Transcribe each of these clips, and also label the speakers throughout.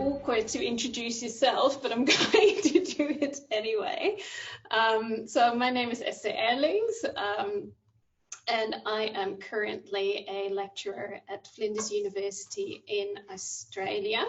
Speaker 1: awkward to introduce yourself, but I'm going to do it anyway. So my name is Esther Erlings, and I am currently a lecturer at Flinders University in Australia.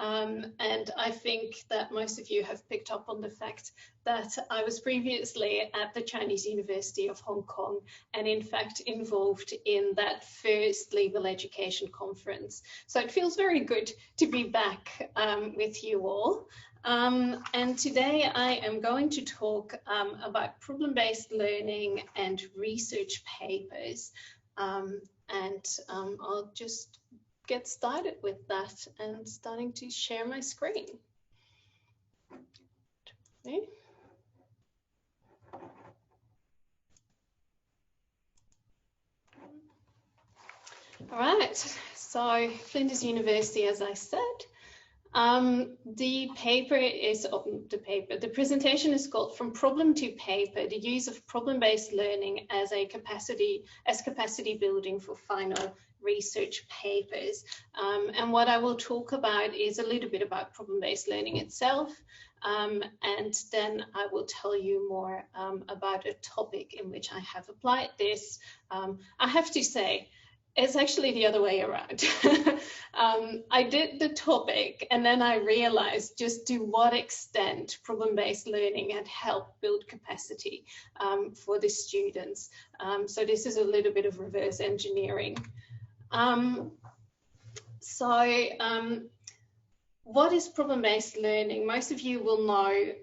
Speaker 1: And I think that most of you have picked up on the fact that I was previously at the Chinese University of Hong Kong, and in fact involved in that first legal education conference. So it feels very good to be back with you all. And today I am going to talk about problem-based learning and research papers. I'll just get started with that and starting to share my screen. Okay. All right, so Flinders University, as I said, the presentation is called From Problem to Paper, the use of problem-based learning as capacity building for final research papers. And what I will talk about is a little bit about problem-based learning itself, and then I will tell you more about a topic in which I have applied this. I have to say, it's actually the other way around. I did the topic and then I realized just to what extent problem-based learning had helped build capacity for the students. So this is a little bit of reverse engineering. What is problem-based learning? Most of you will know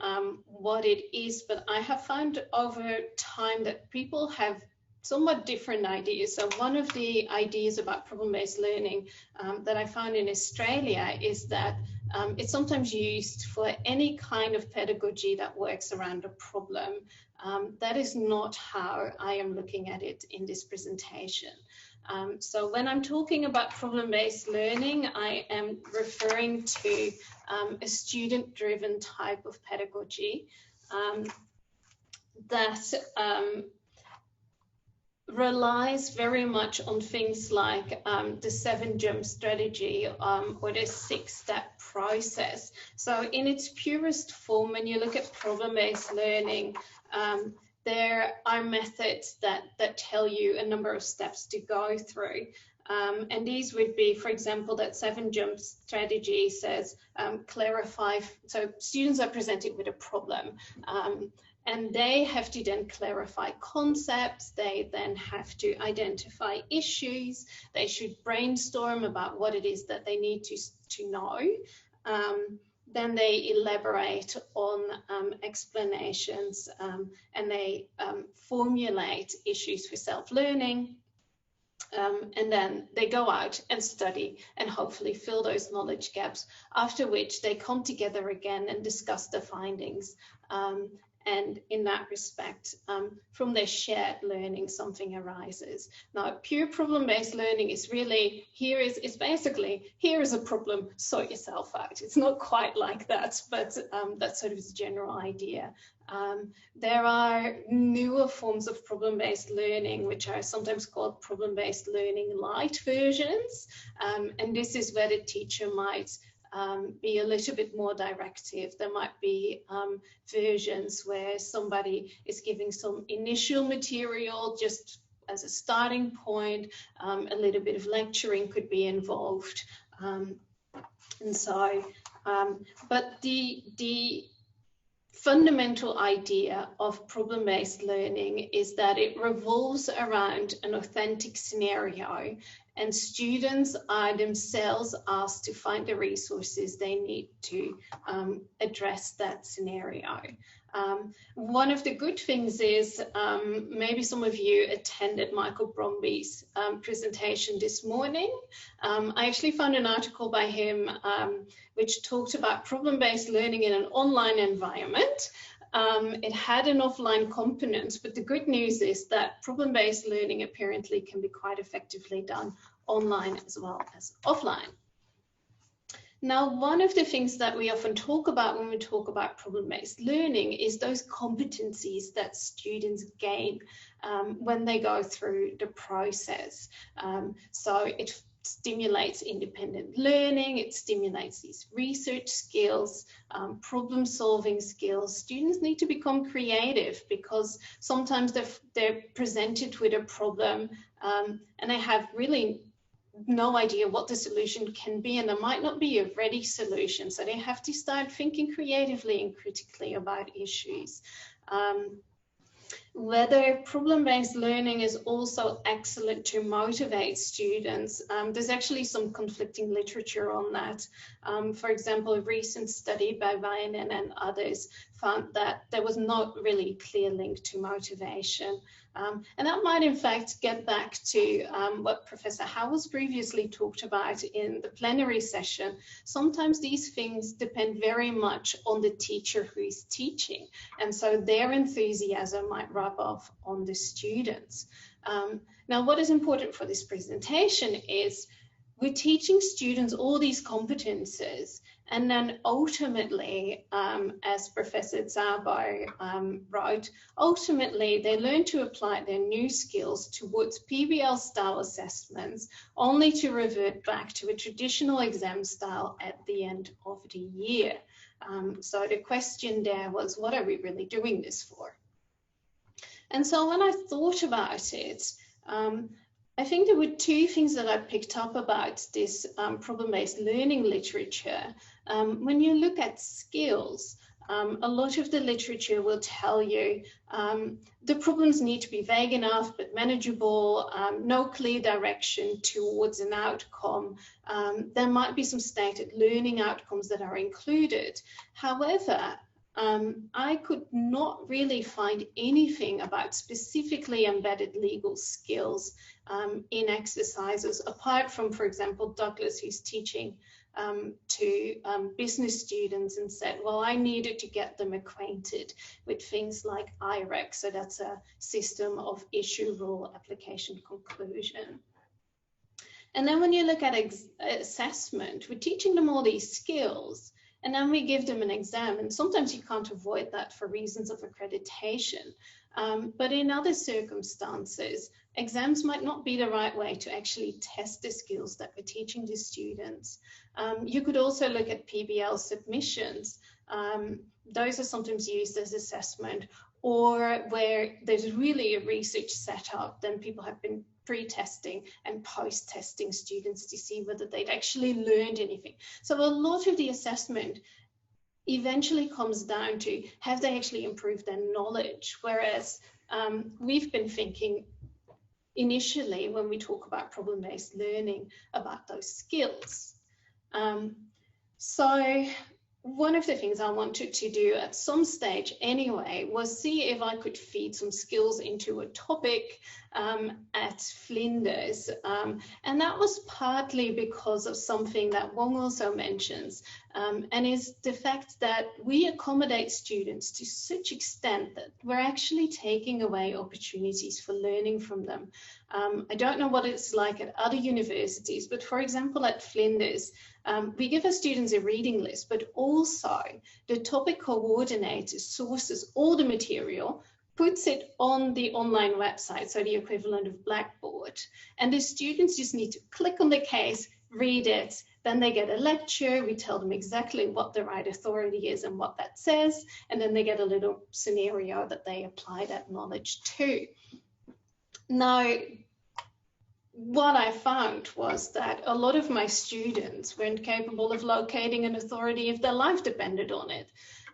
Speaker 1: what it is, but I have found over time that people have somewhat different ideas. So one of the ideas about problem-based learning that I found in Australia is that it's sometimes used for any kind of pedagogy that works around a problem. That is not how I am looking at it in this presentation. So when I'm talking about problem-based learning, I am referring to a student-driven type of pedagogy that relies very much on things like the 7-jump strategy or the 6-step process. So in its purest form, when you look at problem-based learning, there are methods that tell you a number of steps to go through. And these would be, for example, that 7-jump strategy says clarify. So students are presented with a problem. And they have to then clarify concepts. They then have to identify issues. They should brainstorm about what it is that they need to know. Then they elaborate on explanations and they formulate issues for self-learning. And then they go out and study and hopefully fill those knowledge gaps, after which they come together again and discuss the findings. And in that respect, from their shared learning, something arises. Now, pure problem-based learning is really, basically, here is a problem, sort yourself out. It's not quite like that, but that's sort of the general idea. There are newer forms of problem-based learning, which are sometimes called problem-based learning light versions. And this is where the teacher might be a little bit more directive. There might be versions where somebody is giving some initial material just as a starting point. A little bit of lecturing could be involved. But the fundamental idea of problem-based learning is that it revolves around an authentic scenario, and students are themselves asked to find the resources they need to address that scenario. One of the good things is, maybe some of you attended Michael Bromby's presentation this morning. I actually found an article by him which talked about problem-based learning in an online environment. It had an offline component, but the good news is that problem-based learning apparently can be quite effectively done online as well as offline. Now, one of the things that we often talk about when we talk about problem-based learning is those competencies that students gain when they go through the process. So it stimulates independent learning, it stimulates these research skills, problem-solving skills. Students need to become creative because sometimes they're presented with a problem and they have really no idea what the solution can be, and there might not be a ready solution. So they have to start thinking creatively and critically about issues. Whether problem-based learning is also excellent to motivate students. There's actually some conflicting literature on that. For example, a recent study by Vainen and others found that there was not really a clear link to motivation. And that might in fact get back to what Professor Howells previously talked about in the plenary session. Sometimes these things depend very much on the teacher who is teaching, and so their enthusiasm might rub off on the students. Now, what is important for this presentation is we're teaching students all these competences, and then ultimately, as Professor Szabo wrote, ultimately they learn to apply their new skills towards PBL style assessments, only to revert back to a traditional exam style at the end of the year. So the question there was, what are we really doing this for? And so when I thought about it, I think there were two things that I picked up about this problem-based learning literature. When you look at skills, a lot of the literature will tell you the problems need to be vague enough but manageable, no clear direction towards an outcome. There might be some stated learning outcomes that are included. However, I could not really find anything about specifically embedded legal skills in exercises, apart from, for example, Douglas, who's teaching to business students and said, well, I needed to get them acquainted with things like IREC, so that's a system of issue, rule, application, conclusion. And then when you look at assessment, we're teaching them all these skills, and then we give them an exam, and sometimes you can't avoid that for reasons of accreditation. But in other circumstances, exams might not be the right way to actually test the skills that we're teaching the students. You could also look at PBL submissions. Those are sometimes used as assessment, or where there's really a research setup, then people have been pre-testing and post-testing students to see whether they'd actually learned anything. So a lot of the assessment eventually comes down to, have they actually improved their knowledge? Whereas we've been thinking initially, when we talk about problem-based learning, about those skills. So one of the things I wanted to do at some stage anyway was see if I could feed some skills into a topic at Flinders. And that was partly because of something that Wong also mentions, and is the fact that we accommodate students to such extent that we're actually taking away opportunities for learning from them. I don't know what it's like at other universities, but for example, at Flinders, we give our students a reading list, but also the topic coordinator sources all the material, puts it on the online website, so the equivalent of Blackboard, and the students just need to click on the case, read it, then they get a lecture, we tell them exactly what the right authority is and what that says, and then they get a little scenario that they apply that knowledge to. Now, what I found was that a lot of my students weren't capable of locating an authority if their life depended on it.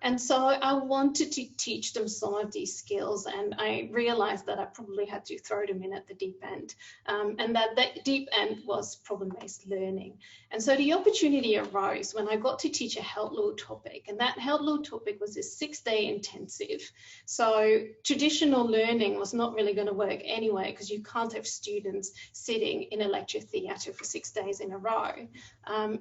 Speaker 1: And so I wanted to teach them some of these skills, and I realized that I probably had to throw them in at the deep end, and that deep end was problem-based learning. And so the opportunity arose when I got to teach a health law topic, and that health law topic was a 6-day intensive. So traditional learning was not really going to work anyway, because you can't have students sitting in a lecture theatre for 6 days in a row.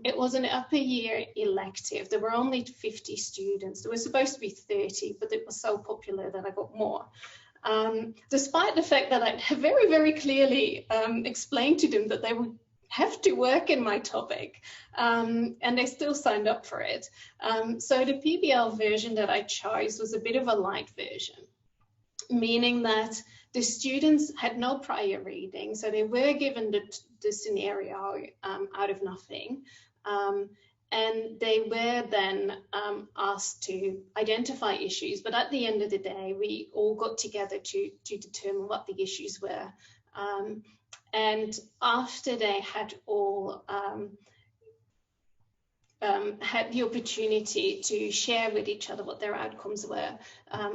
Speaker 1: It was an upper year elective. There were only 50 students. There was supposed to be 30, but it was so popular that I got more. Despite the fact that I very, very clearly explained to them that they would have to work in my topic, and they still signed up for it. So the PBL version that I chose was a bit of a light version, meaning that The students had no prior reading, so they were given the scenario out of nothing. And they were then asked to identify issues. But at the end of the day, we all got together to determine what the issues were. And after they had all had the opportunity to share with each other what their outcomes were,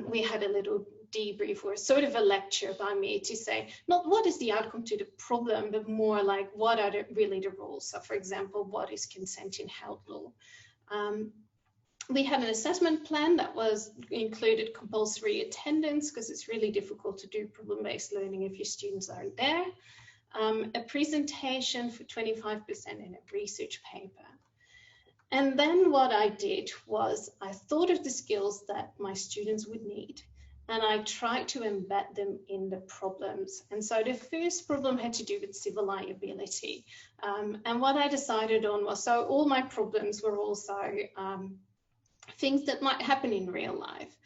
Speaker 1: we had a little debrief, or sort of a lecture by me to say, not what is the outcome to the problem, but more like what are really the rules. So for example, what is consent in health law? We had an assessment plan that was included compulsory attendance, because it's really difficult to do problem-based learning if your students aren't there. A presentation for 25% in a research paper. And then what I did was I thought of the skills that my students would need, and I tried to embed them in the problems. And so the first problem had to do with civil liability. And what I decided on was, so all my problems were also things that might happen in real life,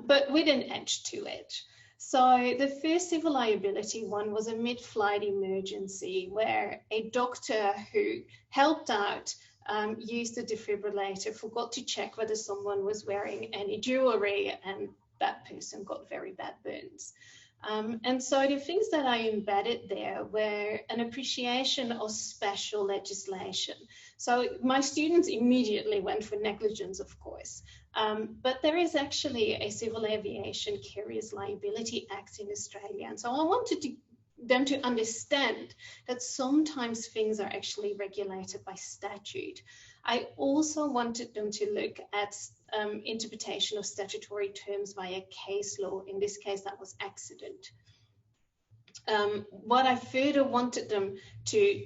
Speaker 1: but with an edge to it. So the first civil liability one was a mid-flight emergency where a doctor who helped out used the defibrillator, forgot to check whether someone was wearing any jewelry, and that person got very bad burns. And so the things that I embedded there were an appreciation of special legislation. So my students immediately went for negligence, of course, but there is actually a Civil Aviation Carriers Liability Act in Australia. And so I wanted them to understand that sometimes things are actually regulated by statute. I also wanted them to look at interpretation of statutory terms via case law. In this case, that was accident. What I further wanted them to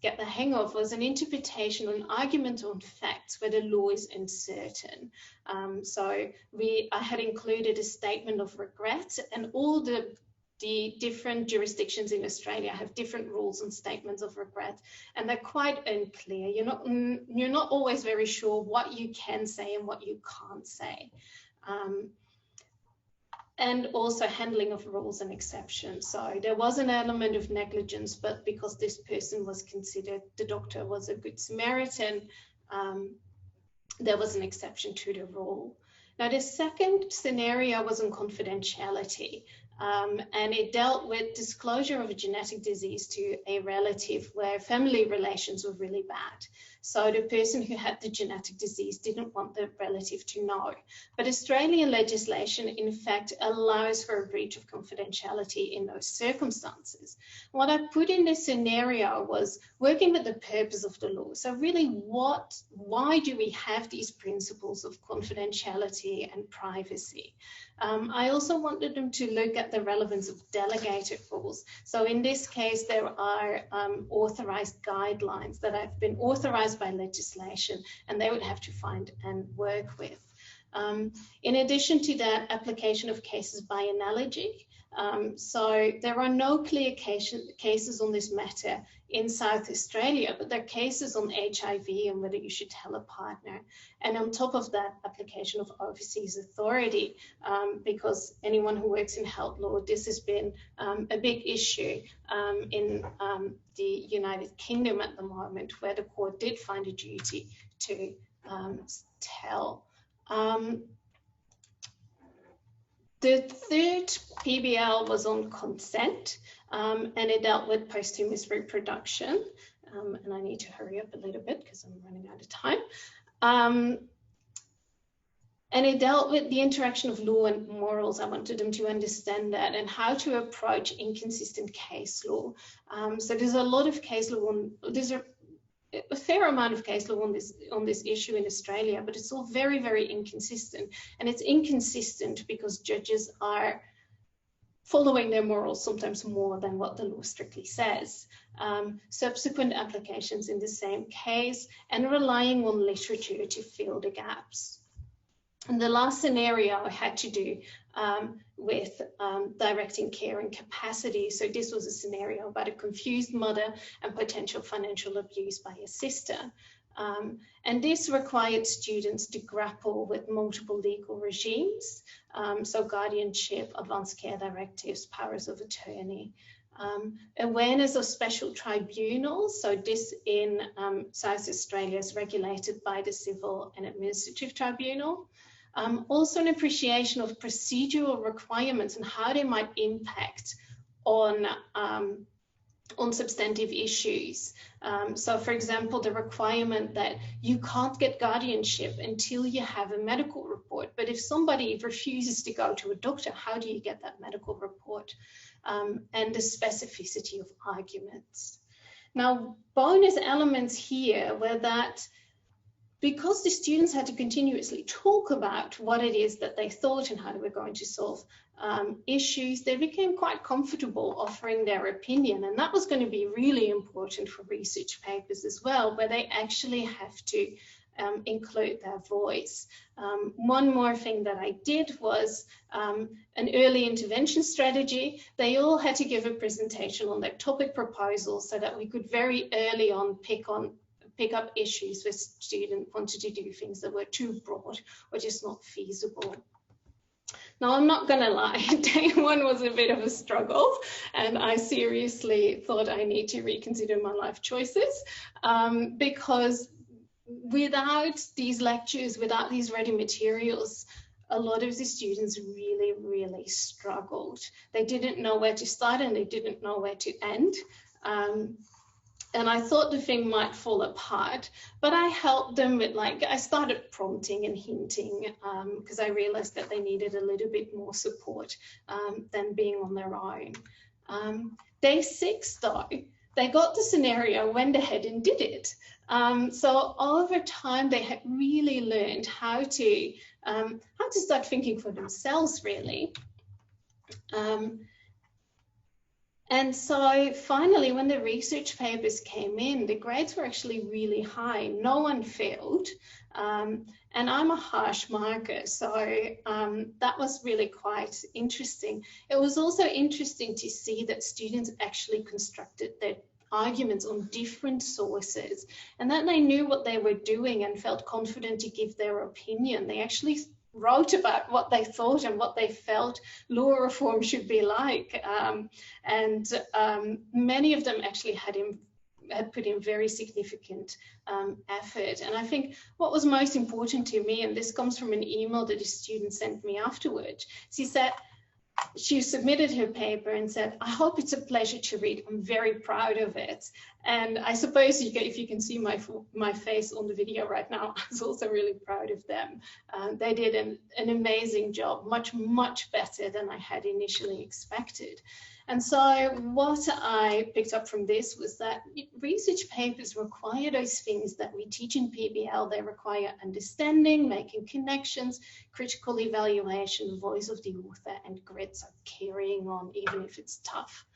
Speaker 1: get the hang of was an interpretation, an argument on facts where the law is uncertain. So I had included a statement of regret, and all the different jurisdictions in Australia have different rules and statements of regret, and they're quite unclear. You're not always very sure what you can say and what you can't say. And also handling of rules and exceptions. So there was an element of negligence, but because this person was considered, the doctor was a good Samaritan, there was an exception to the rule. Now, the second scenario was on confidentiality. And it dealt with disclosure of a genetic disease to a relative where family relations were really bad. So the person who had the genetic disease didn't want the relative to know. But Australian legislation, in fact, allows for a breach of confidentiality in those circumstances. What I put in this scenario was working with the purpose of the law. So really, why do we have these principles of confidentiality and privacy? I also wanted them to look at the relevance of delegated rules. So in this case, there are authorized guidelines that have been authorized by legislation, and they would have to find and work with. In addition to that, application of cases by analogy. So there are no clear cases on this matter in South Australia, but there are cases on HIV and whether you should tell a partner. And on top of that, application of overseas authority, because anyone who works in health law, this has been a big issue in the United Kingdom at the moment, where the court did find a duty to tell. The third PBL was on consent, and it dealt with posthumous reproduction. And I need to hurry up a little bit because I'm running out of time. And it dealt with the interaction of law and morals. I wanted them to understand that and how to approach inconsistent case law. So there's a lot of case law there's a fair amount of case law on this issue in Australia, but it's all very, very inconsistent. And it's inconsistent because judges are following their morals sometimes more than what the law strictly says. Subsequent applications in the same case, and relying on literature to fill the gaps. And the last scenario had to do with directing care and capacity. So this was a scenario about a confused mother and potential financial abuse by a sister. And this required students to grapple with multiple legal regimes, so guardianship, advanced care directives, powers of attorney, awareness of special tribunals. So this in South Australia is regulated by the Civil and Administrative Tribunal. Also an appreciation of procedural requirements and how they might impact on substantive issues. So for example, the requirement that you can't get guardianship until you have a medical report. But if somebody refuses to go to a doctor, how do you get that medical report? And the specificity of arguments. Now, bonus elements here were that because the students had to continuously talk about what it is that they thought and how they were going to solve issues, they became quite comfortable offering their opinion. And that was going to be really important for research papers as well, where they actually have to include their voice. One more thing that I did was an early intervention strategy. They all had to give a presentation on their topic proposals so that we could very early on pick up issues where students wanted to do things that were too broad or just not feasible. Now, I'm not going to lie, day one was a bit of a struggle, and I seriously thought I need to reconsider my life choices because without these lectures, without these ready materials, a lot of the students really, really struggled. They didn't know where to start and they didn't know where to end. And I thought the thing might fall apart, but I helped them with, like, I started prompting and hinting because I realized that they needed a little bit more support than being on their own. Day 6 though, they got the scenario, went ahead and did it. So over time, they had really learned how to start thinking for themselves, really. And so finally, when the research papers came in, the grades were actually really high. No one failed. And I'm a harsh marker, so that was really quite interesting. It was also interesting to see that students actually constructed their arguments on different sources and that they knew what they were doing and felt confident to give their opinion. They actually wrote about what they thought and what they felt law reform should be like. And many of them actually had put in very significant effort. And I think what was most important to me, and this comes from an email that a student sent me afterwards, she submitted her paper and said, I hope it's a pleasure to read. I'm very proud of it. And I suppose if you can see my face on the video right now, I was also really proud of them. They did an amazing job, much, much better than I had initially expected. And so what I picked up from this was that research papers require those things that we teach in PBL. They require understanding, making connections, critical evaluation, voice of the author, and grit, so carrying on even if it's tough.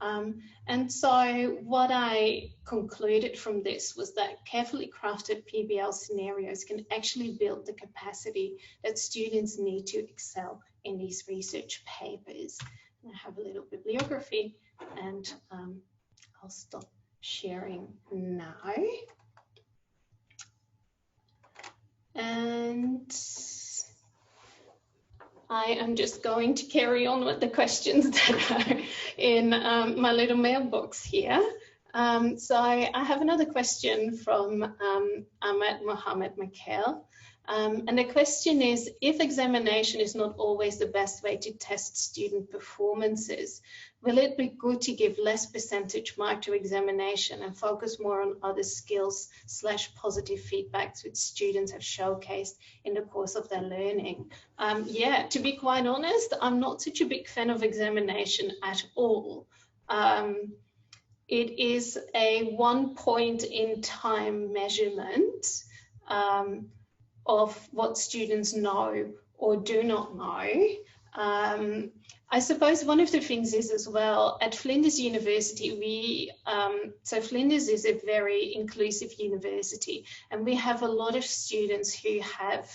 Speaker 1: And so what I concluded from this was that carefully crafted PBL scenarios can actually build the capacity that students need to excel in these research papers. I have a little bibliography, and I'll stop sharing now. And I am just going to carry on with the questions that are in my little mailbox here. So I have another question from Ahmed Mohammed Mikhail. And the question is, if examination is not always the best way to test student performances, will it be good to give less percentage mark to examination and focus more on other skills / positive feedbacks which students have showcased in the course of their learning? Yeah, to be quite honest, I'm not such a big fan of examination at all. It is a one point in time measurement of what students know or do not know. I suppose one of the things is as well, at Flinders University, so Flinders is a very inclusive university, and we have a lot of students who have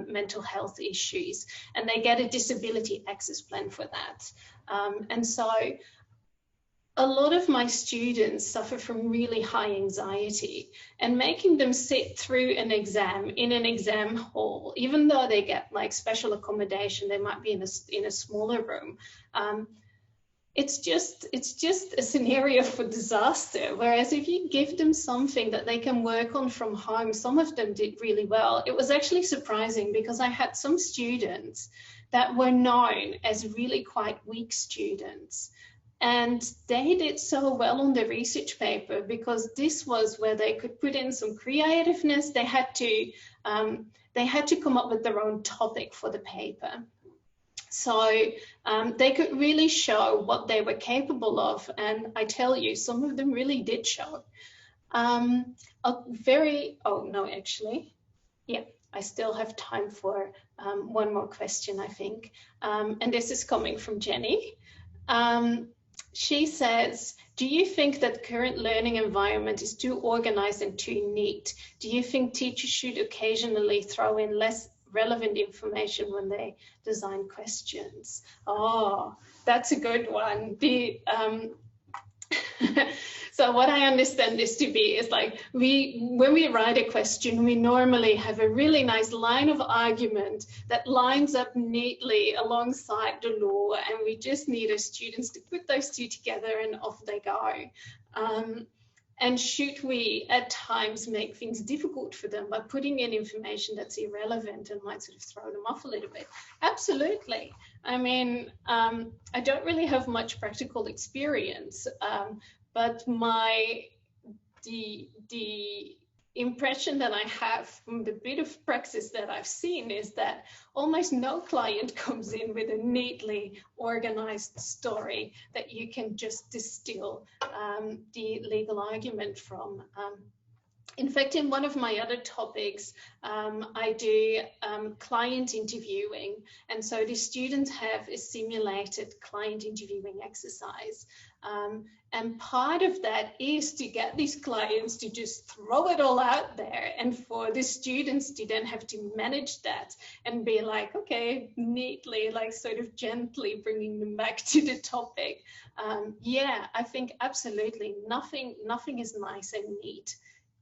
Speaker 1: mental health issues, and they get a disability access plan for that. And so a lot of my students suffer from really high anxiety, and making them sit through an exam in an exam hall, even though they get like special accommodation, they might be in a smaller room. It's just a scenario for disaster. Whereas if you give them something that they can work on from home, some of them did really well. It was actually surprising because I had some students that were known as really quite weak students. And they did so well on the research paper because this was where they could put in some creativeness. They had to come up with their own topic for the paper. So they could really show what they were capable of. And I tell you, some of them really did show. Oh no, actually, yeah, I still have time for one more question, I think. And this is coming from Jenny. She says, do you think that current learning environment is too organized and too neat? Do you think teachers should occasionally throw in less relevant information when they design questions? Oh, that's a good one. So what I understand this to be is like when we write a question, we normally have a really nice line of argument that lines up neatly alongside the law, and we just need our students to put those two together and off they go. And should we at times make things difficult for them by putting in information that's irrelevant and might sort of throw them off a little bit? Absolutely. I mean, I don't really have much practical experience, but the impression that I have from the bit of praxis that I've seen is that almost no client comes in with a neatly organized story that you can just distill the legal argument from. In fact, in one of my other topics, I do client interviewing. And so the students have a simulated client interviewing exercise. And part of that is to get these clients to just throw it all out there, and for the students to then have to manage that and be like, okay, neatly, like sort of gently bringing them back to the topic. Yeah, I think absolutely nothing is nice and neat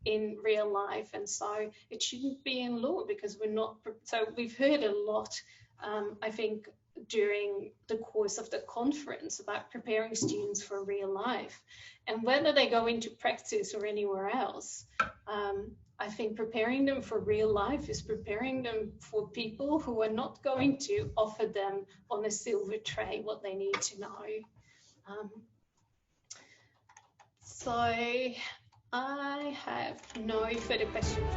Speaker 1: in real life, and so it shouldn't be in law because we're not. So we've heard a lot, I think, during the course of the conference about preparing students for real life, and whether they go into practice or anywhere else, I think preparing them for real life is preparing them for people who are not going to offer them on a silver tray what they need to know. So I have no further questions.